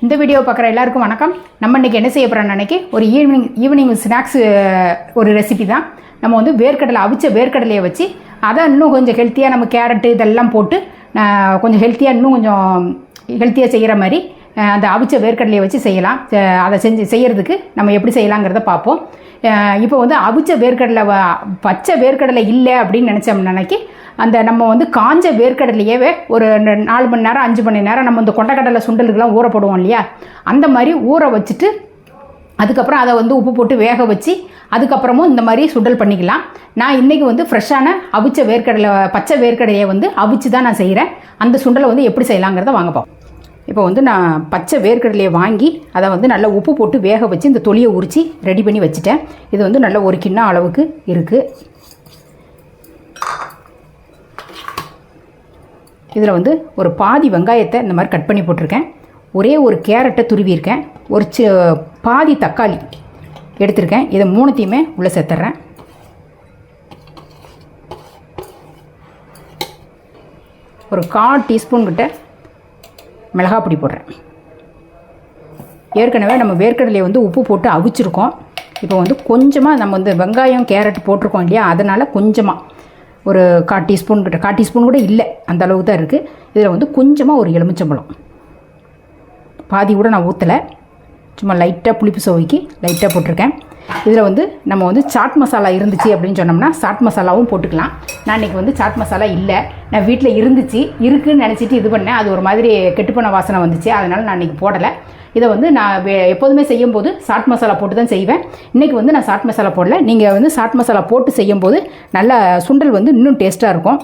இந்த வீடியோ பார்க்குற எல்லாருக்கும் வணக்கம். நம்ம இன்றைக்கி என்ன செய்ய போகிறோம்னு நினைக்கி ஒரு ஈவினிங் ஸ்நாக்ஸ் ஒரு ரெசிபி தான். நம்ம வந்து வேர்க்கடலை அவிச்ச வேர்க்கடலையை வச்சு அதை இன்னும் கொஞ்சம் ஹெல்த்தியாக நம்ம கேரட்டு இதெல்லாம் போட்டு கொஞ்சம் ஹெல்த்தியாக இன்னும் கொஞ்சம் ஹெல்த்தியாக செய்கிற மாதிரி அந்த அவிச்ச வேர்க்கடலையை வச்சு செய்யலாம். அதை செய்கிறதுக்கு நம்ம எப்படி செய்யலாங்கிறத பார்ப்போம். இப்போ வந்து அவிச்ச வேர்க்கடலை பச்சை வேர்க்கடலை இல்லை அப்படின்னு நினச்சோம்னாக்கி அந்த நம்ம வந்து காஞ்ச வேர்க்கடலையே ஒரு 4 மணி நேரம் 5 மணி நேரம் நம்ம இந்த கொண்டக்கடலை சுண்டலுக்கெல்லாம் ஊற போடுவோம் இல்லையா, அந்த மாதிரி ஊற வச்சுட்டு அதுக்கப்புறம் அதை வந்து உப்பு போட்டு வேக வச்சு அதுக்கப்புறமும் இந்த மாதிரி சுண்டல் பண்ணிக்கலாம். நான் இன்றைக்கி வந்து ஃப்ரெஷ்ஷான அவிச்ச வேர்க்கடலை பச்சை வேர்க்கடலையை வந்து அவிச்சு தான் நான் செய்கிறேன். அந்த சுண்டலை வந்து எப்படி செய்யலாங்கிறத வாங்க பார்ப்போம். இப்போ வந்து நான் பச்சை வேர்க்கடலையை வாங்கி அதை வந்து நல்லா உப்பு போட்டு வேக வச்சு இந்த தொலியை உரித்து ரெடி பண்ணி வச்சுட்டேன். இது வந்து நல்ல ஒரு கிண்ணம் அளவுக்கு இருக்குது. இதில் வந்து ஒரு பாதி வெங்காயத்தை இந்த மாதிரி கட் பண்ணி போட்டிருக்கேன். ஒரே ஒரு கேரட்டை துருவியிருக்கேன். ஒரு பாதி தக்காளி எடுத்திருக்கேன். இதை மூணுத்தையுமே உள்ளே சேர்த்துட்றேன். ஒரு 1/4 டீஸ்பூன் கிட்ட மிளகாய் பொடி போடுறேன். ஏற்கனவே நம்ம வேர்க்கடலையை வந்து உப்பு போட்டு அவிச்சிருக்கோம். இப்போ வந்து கொஞ்சமாக நம்ம வந்து வெங்காயம் கேரட் போட்டிருக்கோம் இல்லையா, அதனால் கொஞ்சமாக ஒரு 1/4 டீஸ்பூன் கிட்ட 1/4 டீஸ்பூன் கூட இல்லை, அந்த அளவுக்கு தான் இருக்குது. இதில் வந்து கொஞ்சமாக ஒரு எலுமிச்சம்பழம் பாதி கூட நான் ஊற்றலை, சும்மா லைட்டாக புளிப்பு சுவைக்கு லைட்டாக போட்டிருக்கேன். இதில் வந்து நம்ம வந்து சாட் மசாலா இருந்துச்சு அப்படின்னு சொன்னோம்னா சாட் மசாலாவும் போட்டுக்கலாம். நான் இன்றைக்கி வந்து சாட் மசாலா இல்லை, நான் வீட்டில் இருக்குதுன்னு நினச்சிட்டு இது பண்ணேன். அது ஒரு மாதிரி கெட்டுப்போன வாசனை வந்துச்சு, அதனால் நான் இன்றைக்கி போடலை. இதை வந்து நான் எப்போதுமே செய்யும்போது சாட் மசாலா போட்டு தான் செய்வேன். இன்றைக்கி வந்து நான் சாட் மசாலா போடல. நீங்கள் வந்து சாட் மசாலா போட்டு செய்யும்போது நல்லா சுண்டல் வந்து இன்னும் டேஸ்ட்டாக இருக்கும்.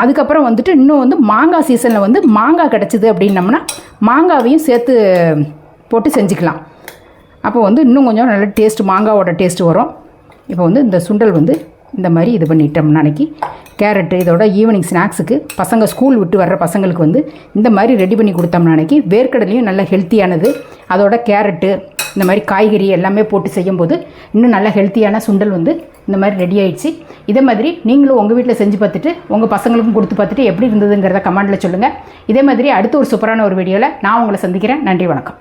அதுக்கப்புறம் வந்துட்டு இன்னும் வந்து மாங்காய் சீசனில் வந்து மாங்காய் கிடச்சிது அப்படின்னம்னா மாங்காவையும் சேர்த்து போட்டு செஞ்சுக்கலாம். அப்போ வந்து இன்னும் கொஞ்சம் நல்ல டேஸ்ட்டு மாங்காவோட டேஸ்ட்டு வரும். இப்போ வந்து இந்த சுண்டல் வந்து இந்த மாதிரி இது பண்ணிட்டோம்னா அன்றைக்கி கேரட்டு இதோட ஈவினிங் ஸ்நாக்ஸுக்கு பசங்க ஸ்கூல் விட்டு வர்ற பசங்களுக்கு வந்து இந்த மாதிரி ரெடி பண்ணி கொடுத்தோம்னா அன்றைக்கி வேர்க்கடலையும் நல்ல ஹெல்த்தியானது, அதோட கேரட்டு இந்த மாதிரி காய்கறி எல்லாமே போட்டு செய்யும்போது இன்னும் நல்ல ஹெல்த்தியான சுண்டல் வந்து இந்த மாதிரி ரெடி ஆகிடுச்சு. இதே மாதிரி நீங்களும் உங்கள் வீட்டில் செஞ்சு பார்த்துட்டு உங்கள் பசங்களுக்கும் கொடுத்து பார்த்துட்டு எப்படி இருந்ததுங்கிறத கமெண்டில் சொல்லுங்கள். இதே மாதிரி அடுத்த ஒரு சூப்பரான ஒரு வீடியோவில் நான் உங்களை சந்திக்கிறேன். நன்றி, வணக்கம்.